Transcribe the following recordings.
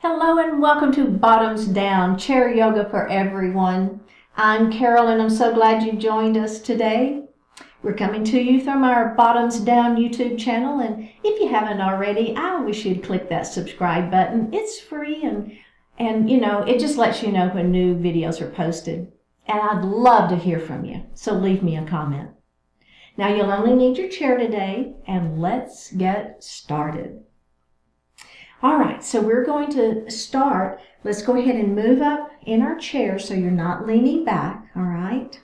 Hello and welcome to Bottoms Down, chair yoga for everyone. I'm Carol and I'm so glad you joined us today. We're coming to you from our Bottoms Down YouTube channel, and if you haven't already, I wish you'd click that subscribe button. It's free and it just lets you know when new videos are posted. And I'd love to hear from you, so leave me a comment. Now you'll only need your chair today, and let's get started. All right, so we're going to start. Let's go ahead and move up in our chair so you're not leaning back, all right?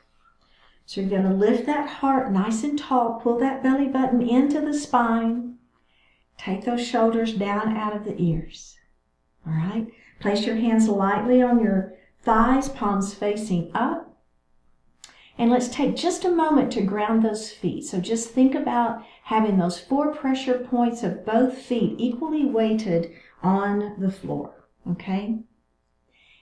So you're going to lift that heart nice and tall, pull that belly button into the spine. Take those shoulders down out of the ears, all right? Place your hands lightly on your thighs, palms facing up. And let's take just a moment to ground those feet. So just think about having those 4 pressure points of both feet equally weighted on the floor, okay?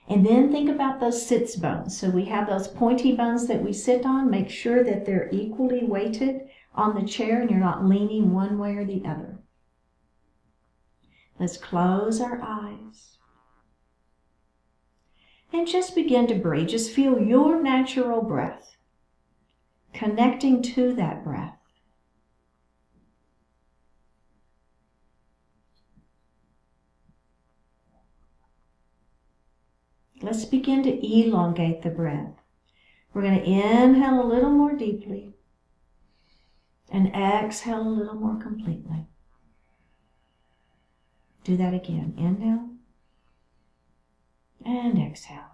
And then think about those sits bones. So we have those pointy bones that we sit on. Make sure that they're equally weighted on the chair and you're not leaning one way or the other. Let's close our eyes. And just begin to breathe. Just feel your natural breath. Connecting to that breath. Let's begin to elongate the breath. We're going to inhale a little more deeply and exhale a little more completely. Do that again. Inhale and exhale.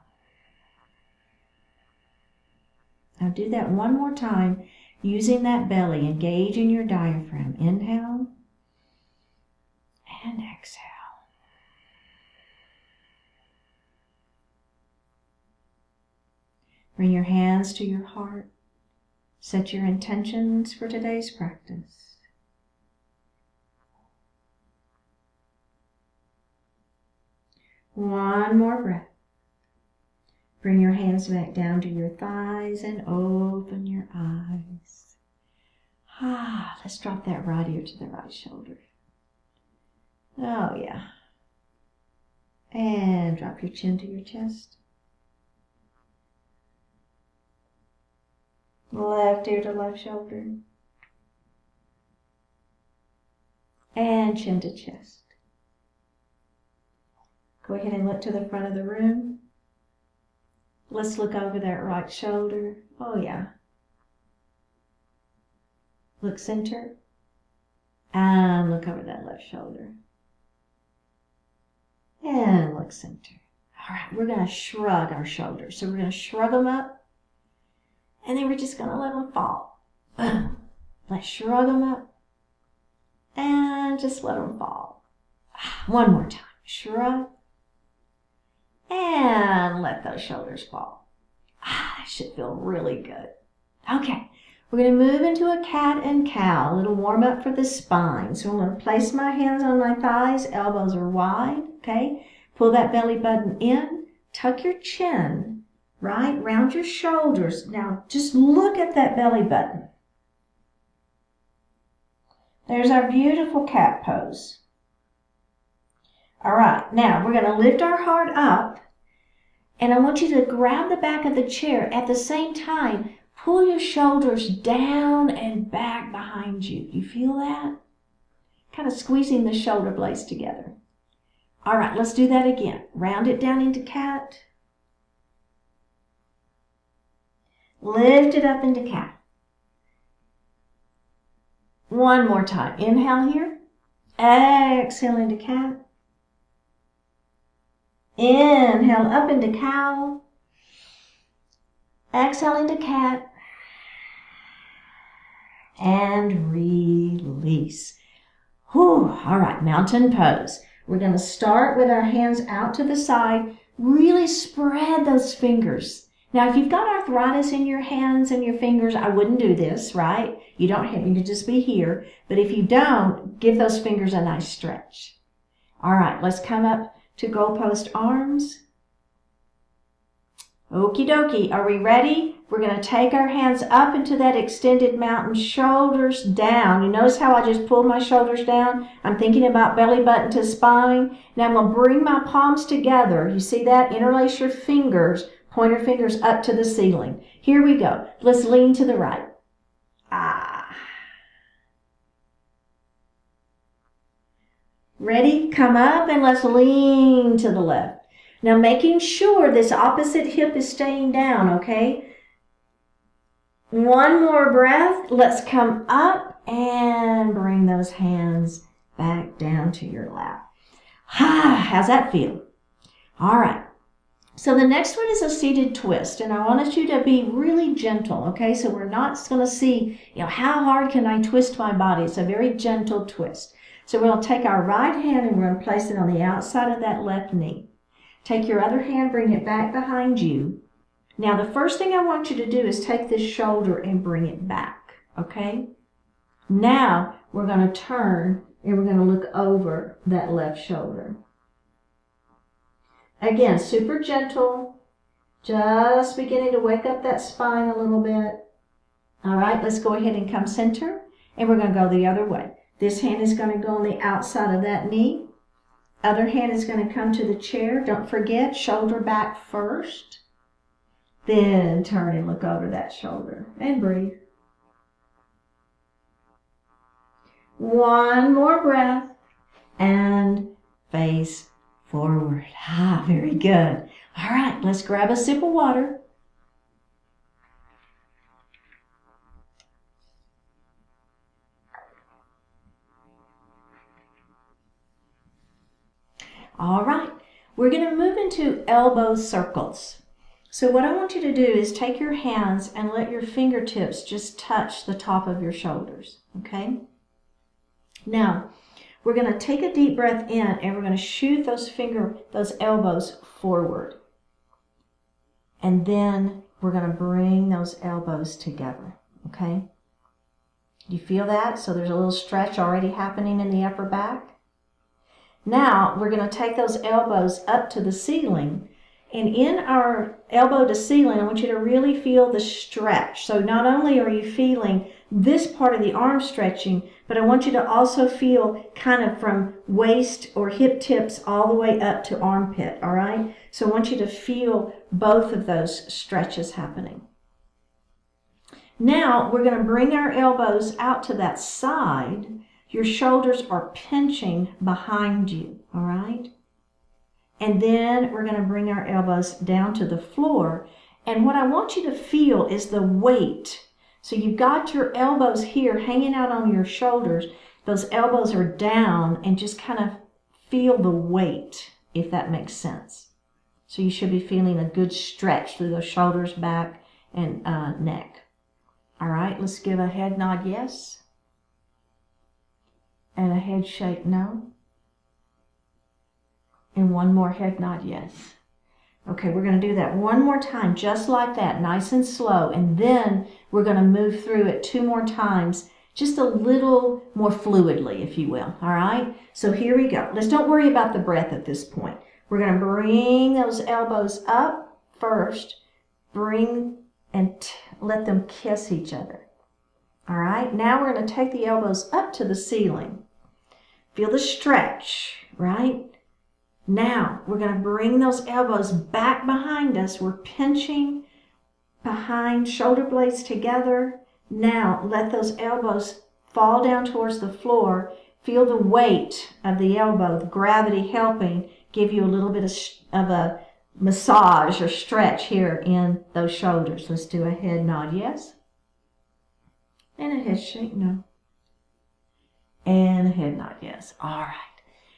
Now do that one more time using that belly, engaging your diaphragm. Inhale and exhale. Bring your hands to your heart. Set your intentions for today's practice. One more breath. Bring your hands back down to your thighs and open your eyes. Let's drop that right ear to the right shoulder. Oh yeah. And drop your chin to your chest. Left ear to left shoulder. And chin to chest. Go ahead and look to the front of the room. Let's look over that right shoulder. Oh yeah. Look center. And look over that left shoulder. And look center. All right, we're going to shrug our shoulders. So we're going to shrug them up. And then we're just going to let them fall. Let's shrug them up. And just let them fall. One more time. Shrug. And let those shoulders fall. That should feel really good. Okay, we're going to move into a cat and cow, a little warm up for the spine. So I'm going to place my hands on my thighs, elbows are wide, okay? Pull that belly button in, tuck your chin, right? Round your shoulders. Now just look at that belly button. There's our beautiful cat pose. All right, now we're going to lift our heart up, and I want you to grab the back of the chair. At the same time, pull your shoulders down and back behind you. You feel that? Kind of squeezing the shoulder blades together. All right, let's do that again. Round it down into cat. Lift it up into cat. One more time. Inhale here. Exhale into cat. Inhale up into cow. Exhale into cat. And release. Whew. All right, mountain pose. We're going to start with our hands out to the side. Really spread those fingers. Now, if you've got arthritis in your hands and your fingers, I wouldn't do this, right? You don't have, you could just be here. But if you don't, give those fingers a nice stretch. All right, let's come up to goalpost arms. Okie dokie, are we ready? We're going to take our hands up into that extended mountain, shoulders down. You notice how I just pulled my shoulders down? I'm thinking about belly button to spine. Now I'm going to bring my palms together. You see that? Interlace your fingers, pointer fingers up to the ceiling. Here we go. Let's lean to the right. Ready? Come up and let's lean to the left. Now making sure this opposite hip is staying down, okay? One more breath. Let's come up and bring those hands back down to your lap. How's that feel? All right. So the next one is a seated twist, and I want you to be really gentle, okay? So we're not going to see, how hard can I twist my body? It's a very gentle twist. So we're going to take our right hand and we're going to place it on the outside of that left knee. Take your other hand, bring it back behind you. Now the first thing I want you to do is take this shoulder and bring it back, okay? Now we're going to turn and we're going to look over that left shoulder. Again, super gentle, just beginning to wake up that spine a little bit. All right, let's go ahead and come center, and we're going to go the other way. This hand is going to go on the outside of that knee. Other hand is going to come to the chair. Don't forget, shoulder back first. Then turn and look over that shoulder and breathe. One more breath and face forward. Very good. All right, let's grab a sip of water. All right, we're going to move into elbow circles. So what I want you to do is take your hands and let your fingertips just touch the top of your shoulders, okay? Now, we're going to take a deep breath in and we're going to shoot those elbows forward. And then we're going to bring those elbows together, okay? You feel that? So there's a little stretch already happening in the upper back. Now we're going to take those elbows up to the ceiling. And in our elbow to ceiling, I want you to really feel the stretch. So not only are you feeling this part of the arm stretching, but I want you to also feel kind of from waist or hip tips all the way up to armpit, all right? So I want you to feel both of those stretches happening. Now we're going to bring our elbows out to that side. Your shoulders are pinching behind you, all right? And then we're going to bring our elbows down to the floor. And what I want you to feel is the weight. So you've got your elbows here hanging out on your shoulders. Those elbows are down, and just kind of feel the weight, if that makes sense. So you should be feeling a good stretch through those shoulders, back, and neck. All right, let's give a head nod yes. And a head shake no. And one more head nod yes. Okay, we're going to do that one more time, just like that, nice and slow. And then we're going to move through it 2 more times, just a little more fluidly, if you will. All right? So here we go. Let's don't worry about the breath at this point. We're going to bring those elbows up first. Bring and let them kiss each other. All right? Now we're going to take the elbows up to the ceiling. Feel the stretch, right? Now, we're going to bring those elbows back behind us. We're pinching behind, shoulder blades together. Now, let those elbows fall down towards the floor. Feel the weight of the elbow, the gravity helping give you a little bit of a massage or stretch here in those shoulders. Let's do a head nod yes. And a head shake no. And a head nod yes. All right.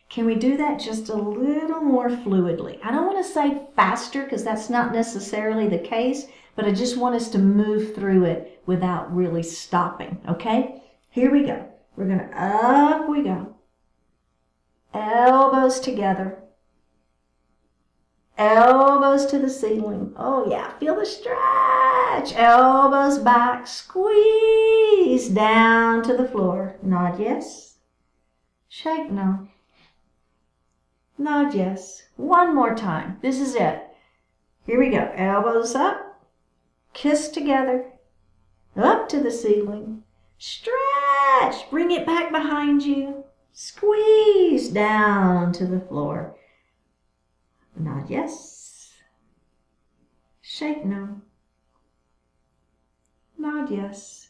Can we do that just a little more fluidly? I don't want to say faster because that's not necessarily the case, but I just want us to move through it without really stopping, okay? Here we go. We're going to, up we go. Elbows together. Elbows to the ceiling. Oh yeah, feel the stretch. Elbows back, squeeze down to the floor. Nod yes. Shake no. Nod yes. One more time. This is it. Here we go. Elbows up, kiss together, up to the ceiling. Stretch, bring it back behind you. Squeeze down to the floor. Nod yes. Shake no. Nod yes.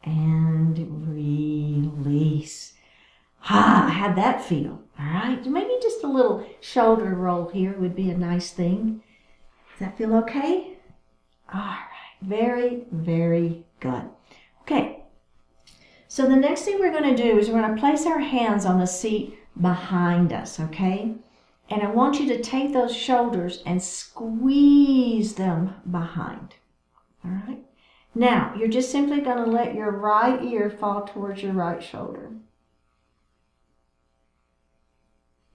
And release. How'd that feel? All right, maybe just a little shoulder roll here would be a nice thing. Does that feel okay? All right, very, very good. Okay, so the next thing we're going to do is we're going to place our hands on the seat behind us, okay? And I want you to take those shoulders and squeeze them behind, all right? Now, you're just simply going to let your right ear fall towards your right shoulder.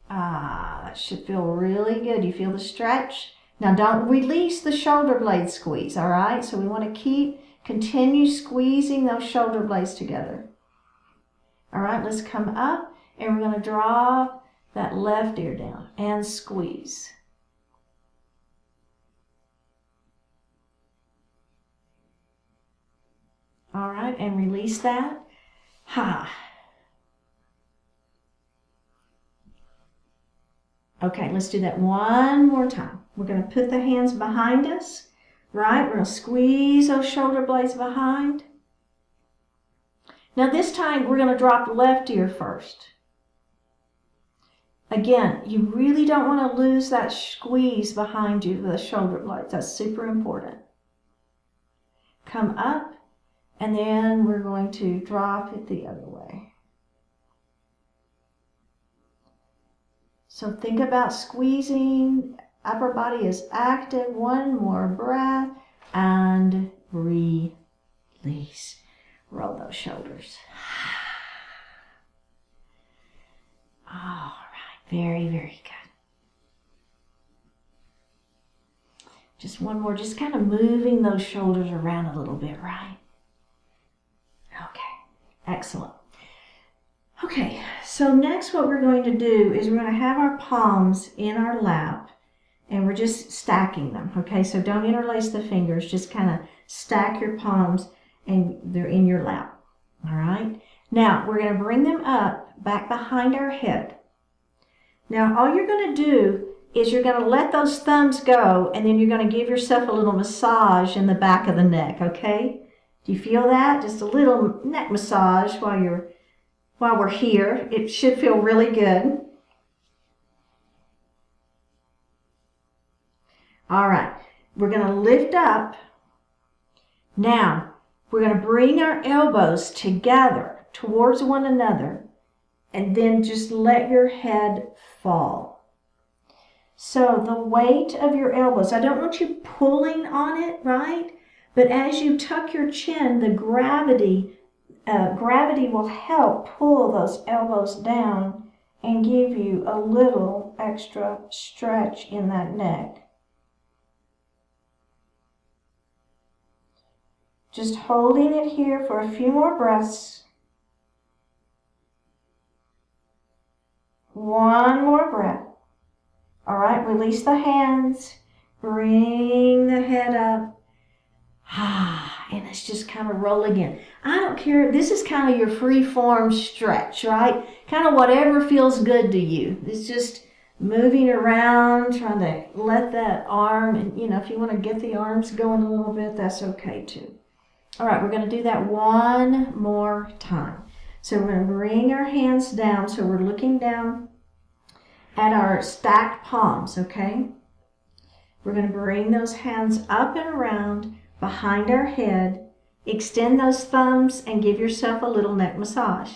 That should feel really good. You feel the stretch? Now don't release the shoulder blade squeeze, all right? So we want to continue squeezing those shoulder blades together. All right, let's come up and we're going to drop that left ear down and squeeze. All right, and release that. Okay, let's do that one more time. We're going to put the hands behind us, right? We're going to squeeze those shoulder blades behind. Now this time we're going to drop the left ear first. Again, you really don't want to lose that squeeze behind you with the shoulder blades. That's super important. Come up, and then we're going to drop it the other way. So think about squeezing, upper body is active. One more breath and release. Roll those shoulders. All right, very, very good. Just one more, just kind of moving those shoulders around a little bit, right? Okay, excellent. Okay, so next what we're going to do is we're going to have our palms in our lap and we're just stacking them, okay? So don't interlace the fingers, just kind of stack your palms and they're in your lap, all right? Now, we're going to bring them up back behind our head. Now, all you're going to do is you're going to let those thumbs go and then you're going to give yourself a little massage in the back of the neck, okay? Do you feel that? Just a little neck massage while we're here. It should feel really good. All right, we're going to lift up. Now, we're going to bring our elbows together towards one another and then just let your head fall. So the weight of your elbows, I don't want you pulling on it, right? But as you tuck your chin, the gravity will help pull those elbows down and give you a little extra stretch in that neck. Just holding it here for a few more breaths. One more breath. All right, release the hands. Bring the head up. And let's just kind of roll again. I don't care. This is kind of your free form stretch, right? Kind of whatever feels good to you. It's just moving around, trying to let that arm, and if you want to get the arms going a little bit, that's okay too. All right, we're going to do that one more time. So we're going to bring our hands down. So we're looking down at our stacked palms, okay? We're going to bring those hands up and around behind our head. Extend those thumbs and give yourself a little neck massage.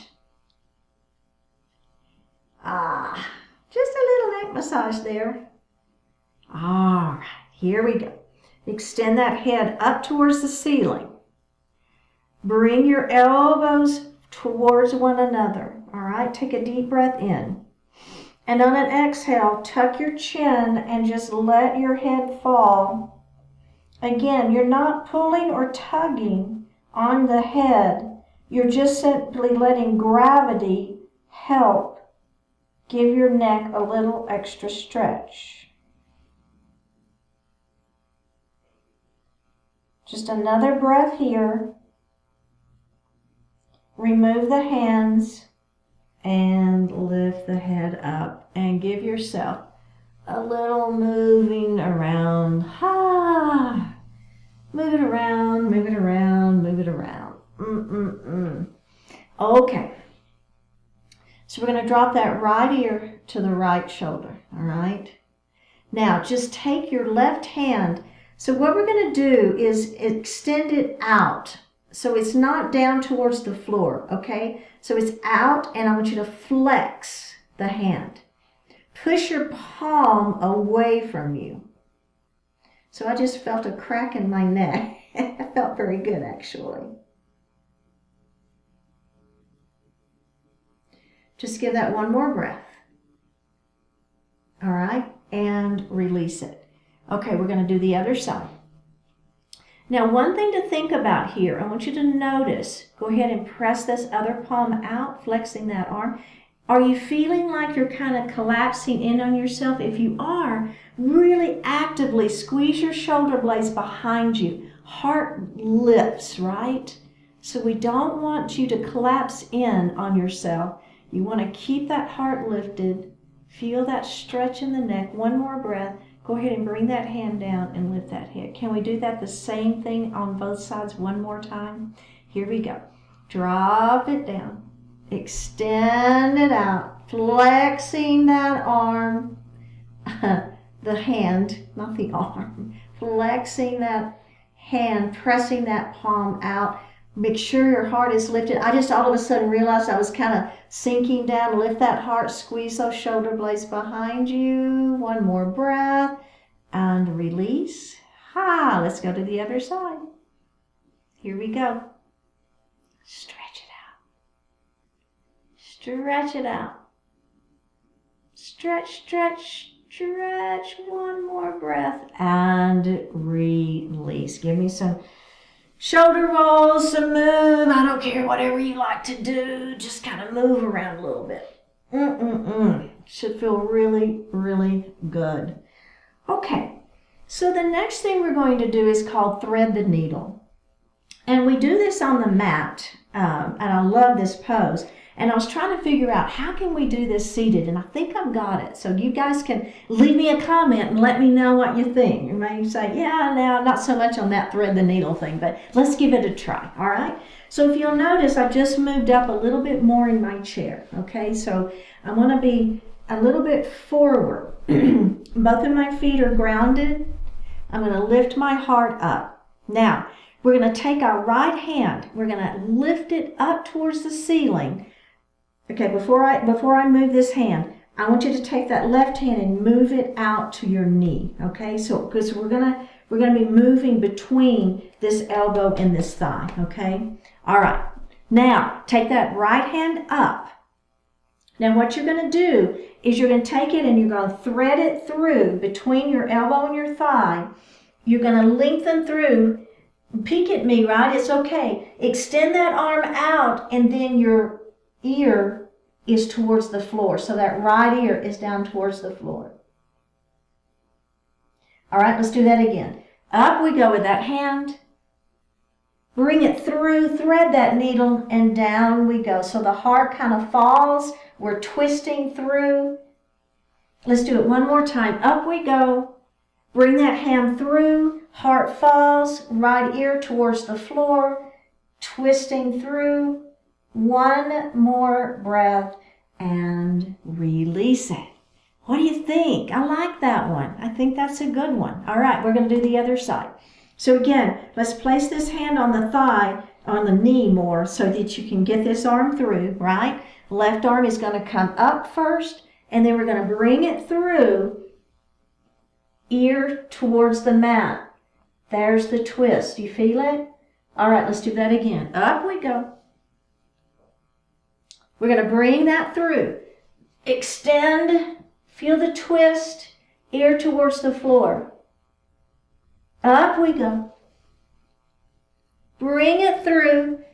Just a little neck massage there. All right, here we go. Extend that head up towards the ceiling. Bring your elbows towards one another. All right, take a deep breath in. And on an exhale, tuck your chin and just let your head fall. Again, you're not pulling or tugging on the head. You're just simply letting gravity help give your neck a little extra stretch. Just another breath here. Remove the hands and lift the head up and give yourself a little moving around. Ha! Move it around, move it around, move it around. Okay. So we're going to drop that right ear to the right shoulder, all right? Now, just take your left hand. So what we're going to do is extend it out. So it's not down towards the floor, okay? So it's out, and I want you to flex the hand. Push your palm away from you. So I just felt a crack in my neck. It felt very good, actually. Just give that one more breath. All right, and release it. Okay, we're going to do the other side. Now, one thing to think about here, I want you to notice, go ahead and press this other palm out, flexing that arm. Are you feeling like you're kind of collapsing in on yourself? If you are, really actively squeeze your shoulder blades behind you. Heart lifts, right? So we don't want you to collapse in on yourself. You want to keep that heart lifted. Feel that stretch in the neck. One more breath. Go ahead and bring that hand down and lift that head. Can we do that the same thing on both sides one more time? Here we go. Drop it down. Extend it out. Flexing that arm. The hand, not the arm. Flexing that hand. Pressing that palm out. Make sure your heart is lifted. I just all of a sudden realized I was kind of sinking down. Lift that heart, squeeze those shoulder blades behind you. One more breath and release. Ha! Let's go to the other side. Here we go. Stretch it out. Stretch it out. Stretch, stretch, stretch. One more breath and release. Give me some shoulder rolls, some move. I don't care, whatever you like to do. Just kind of move around a little bit. Should feel really, really good. Okay, so the next thing we're going to do is called thread the needle. And we do this on the mat, and I love this pose. And I was trying to figure out how can we do this seated, and I think I've got it. So you guys can leave me a comment and let me know what you think. You may say, yeah, no, not so much on that thread the needle thing, but let's give it a try, all right? So if you'll notice, I just moved up a little bit more in my chair, okay? So I want to be a little bit forward. Both of my feet are grounded. I'm going to lift my heart up. Now, we're going to take our right hand. We're going to lift it up towards the ceiling. Okay, before I move this hand, I want you to take that left hand and move it out to your knee. Okay, so because we're gonna be moving between this elbow and this thigh. Okay, all right. Now take that right hand up. Now what you're going to do is you're going to take it and you're going to thread it through between your elbow and your thigh. You're going to lengthen through. Peek at me, right? It's okay. Extend that arm out, and then your ear is towards the floor. So that right ear is down towards the floor. All right, let's do that again. Up we go with that hand. Bring it through, thread that needle, and down we go. So the heart kind of falls. We're twisting through. Let's do it one more time. Up we go. Bring that hand through. Heart falls. Right ear towards the floor. Twisting through. One more breath and release it. What do you think? I like that one. I think that's a good one. All right, we're going to do the other side. So again, let's place this hand on the thigh, on the knee more, so that you can get this arm through, right? Left arm is going to come up first, and then we're going to bring it through, ear towards the mat. There's the twist. You feel it? All right, let's do that again. Up we go. We're going to bring that through. Extend, feel the twist, ear towards the floor. Up we go. Bring it through,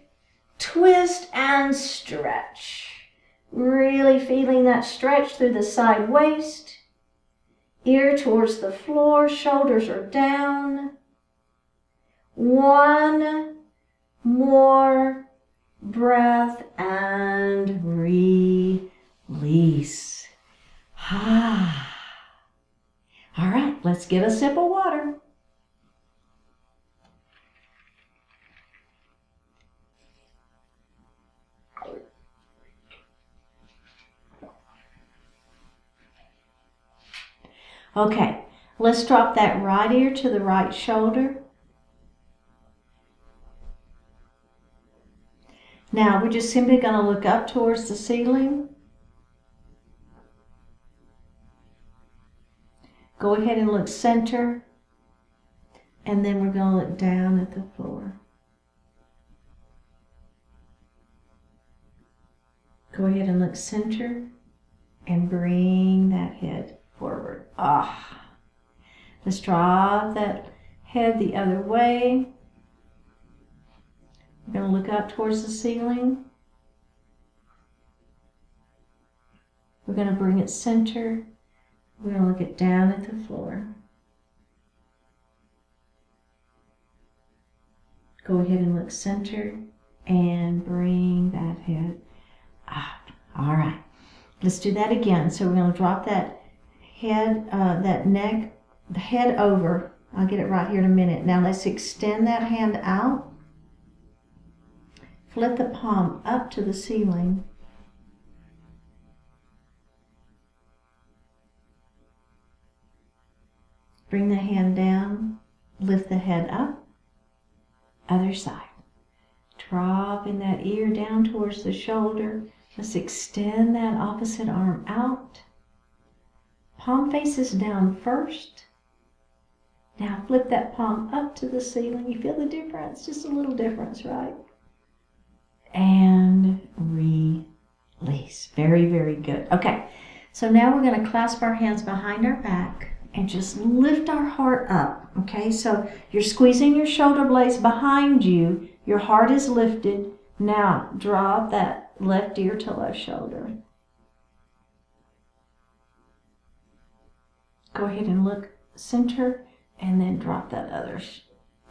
twist and stretch. Really feeling that stretch through the side waist. Ear towards the floor, shoulders are down. One more breath and release. All right, let's get a sip of water. Okay, let's drop that right ear to the right shoulder. Now we're just simply going to look up towards the ceiling. Go ahead and look center, and then we're going to look down at the floor. Go ahead and look center and bring that head forward. Let's drop that head the other way. We're going to look up towards the ceiling. We're going to bring it center. We're going to look it down at the floor. Go ahead and look center and bring that head up. All right. Let's do that again. So we're going to drop that head, that neck, the head over. I'll get it right here in a minute. Now let's extend that hand out. Flip the palm up to the ceiling. Bring the hand down. Lift the head up. Other side. Dropping that ear down towards the shoulder. Let's extend that opposite arm out. Palm faces down first. Now flip that palm up to the ceiling. You feel the difference? Just a little difference, right? And release. Very, very good. Okay, so now we're going to clasp our hands behind our back and just lift our heart up. Okay, so you're squeezing your shoulder blades behind you. Your heart is lifted. Now drop that left ear to left shoulder. Go ahead and look center and then drop that other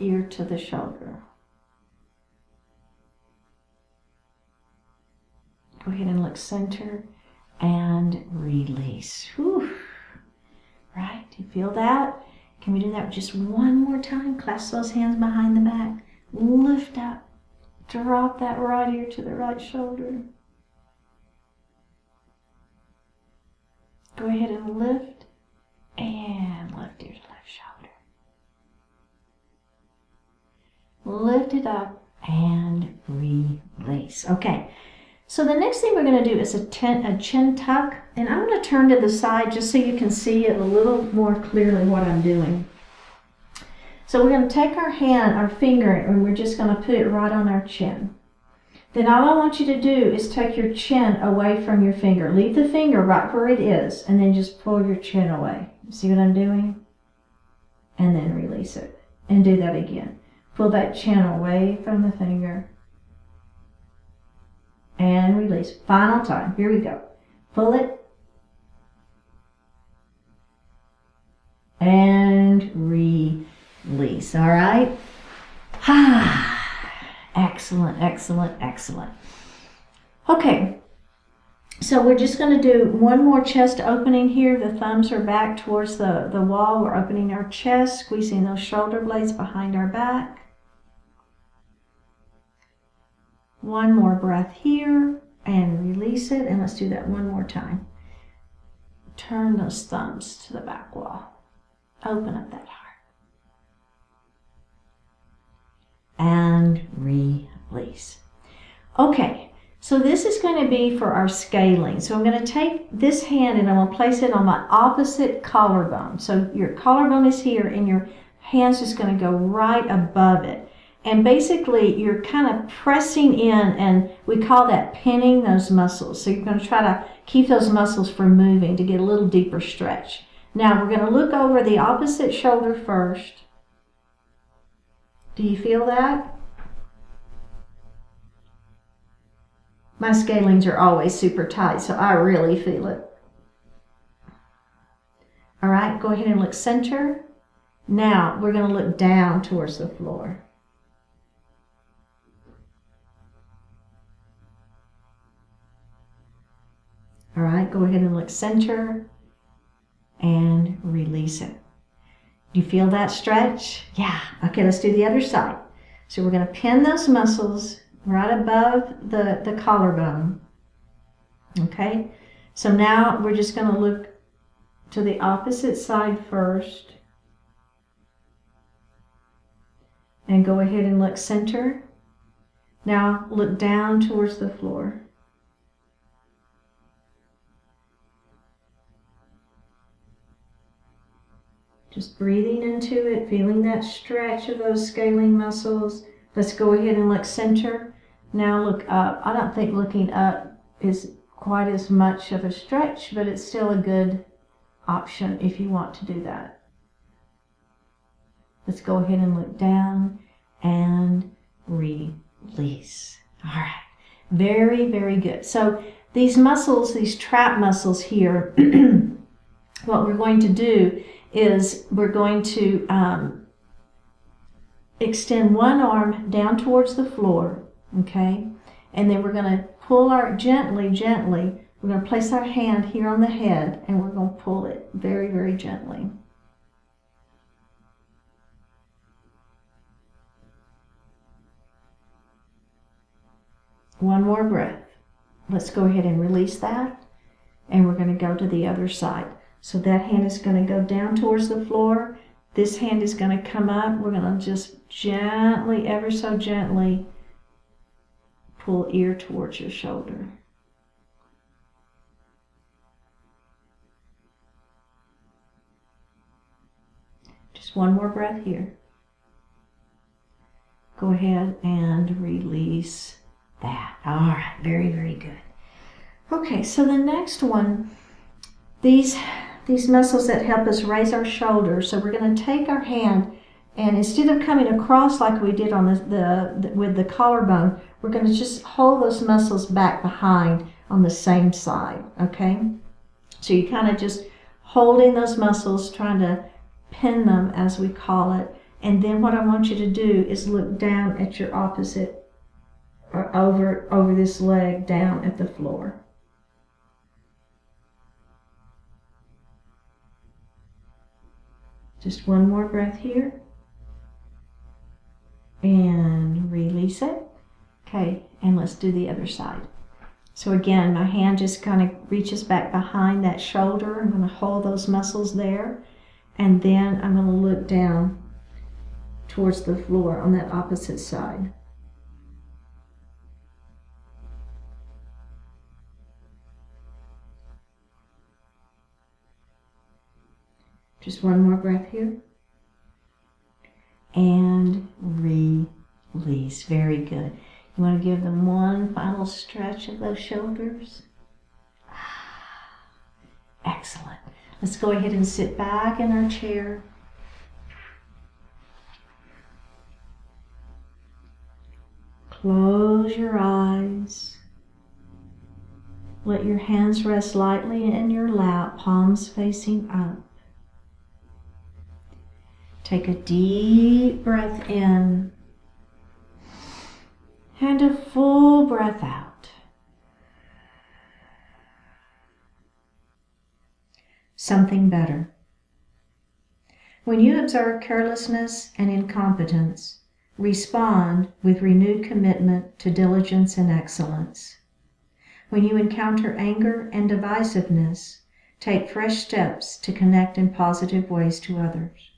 ear to the shoulder. Go ahead and look center and release. Whew. Right, do you feel that? Can we do that just one more time? Clasp those hands behind the back. Lift up. Drop that right ear to the right shoulder. Go ahead and lift and left ear to left shoulder. Lift it up and release. Okay. So the next thing we're going to do is a chin tuck, and I'm going to turn to the side just so you can see it a little more clearly what I'm doing. So we're going to take our hand, our finger, and we're just going to put it right on our chin. Then all I want you to do is take your chin away from your finger. Leave the finger right where it is, and then just pull your chin away. See what I'm doing? And then release it. And do that again. Pull that chin away from the finger. And release. Final time. Here we go. Pull it. And release. All right. Excellent, excellent, excellent. Okay. So we're just going to do one more chest opening here. The thumbs are back towards the wall. We're opening our chest, squeezing those shoulder blades behind our back. One more breath here and release it. And let's do that one more time. Turn those thumbs to the back wall. Open up that heart. And release. Okay, so this is going to be for our scalene. So I'm going to take this hand and I'm going to place it on my opposite collarbone. So your collarbone is here and your hand's just going to go right above it. And basically, you're kind of pressing in, and we call that pinning those muscles. So you're going to try to keep those muscles from moving to get a little deeper stretch. Now, we're going to look over the opposite shoulder first. Do you feel that? My scalenes are always super tight, so I really feel it. All right, go ahead and look center. Now, we're going to look down towards the floor. All right, go ahead and look center and release it. Do you feel that stretch? Yeah. Okay, let's do the other side. So we're going to pin those muscles right above the collarbone. Okay, so now we're just going to look to the opposite side first. And go ahead and look center. Now look down towards the floor. Just breathing into it, feeling that stretch of those scalene muscles. Let's go ahead and look center. Now look up. I don't think looking up is quite as much of a stretch, but it's still a good option if you want to do that. Let's go ahead and look down and release. All right. Very, very good. So these muscles, these trap muscles here, what we're going to do is we're going to extend one arm down towards the floor, okay? And then we're going to pull our gently, we're going to place our hand here on the head and we're going to pull it very, very gently. One more breath. Let's go ahead and release that. And we're going to go to the other side. So that hand is going to go down towards the floor. This hand is going to come up. We're going to just gently, ever so gently, pull ear towards your shoulder. Just one more breath here. Go ahead and release that. All right, very, very good. Okay, so the next one, these muscles that help us raise our shoulders. So we're going to take our hand, and instead of coming across like we did on with the collarbone, we're going to just hold those muscles back behind on the same side, okay? So you kind of just holding those muscles, trying to pin them as we call it. And then what I want you to do is look down at your opposite, or over this leg, down at the floor. Just one more breath here. And release it. Okay, and let's do the other side. So again, my hand just kind of reaches back behind that shoulder. I'm going to hold those muscles there. And then I'm going to look down towards the floor on that opposite side. Just one more breath here. And release. Very good. You want to give them one final stretch of those shoulders. Excellent. Let's go ahead and sit back in our chair. Close your eyes. Let your hands rest lightly in your lap, palms facing up. Take a deep breath in and a full breath out. Something better. When you observe carelessness and incompetence, respond with renewed commitment to diligence and excellence. When you encounter anger and divisiveness, take fresh steps to connect in positive ways to others.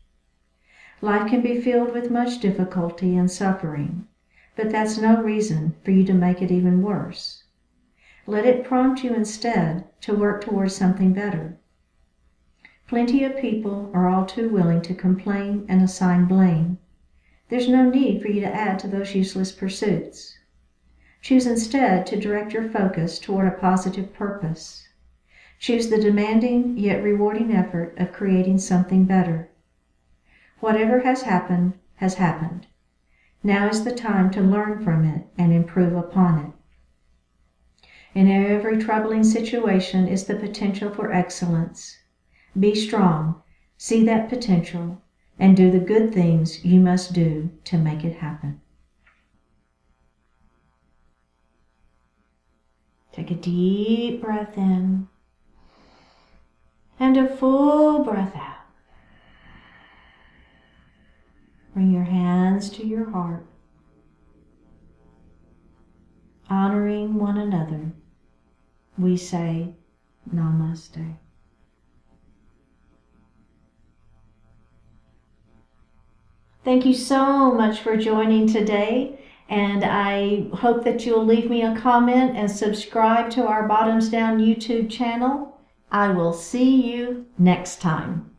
Life can be filled with much difficulty and suffering, but that's no reason for you to make it even worse. Let it prompt you instead to work towards something better. Plenty of people are all too willing to complain and assign blame. There's no need for you to add to those useless pursuits. Choose instead to direct your focus toward a positive purpose. Choose the demanding yet rewarding effort of creating something better. Whatever has happened, has happened. Now is the time to learn from it and improve upon it. In every troubling situation is the potential for excellence. Be strong, see that potential, and do the good things you must do to make it happen. Take a deep breath in and a full breath out. Bring your hands to your heart, honoring one another. We say Namaste. Thank you so much for joining today, and I hope that you'll leave me a comment and subscribe to our Bottoms Down YouTube channel. I will see you next time.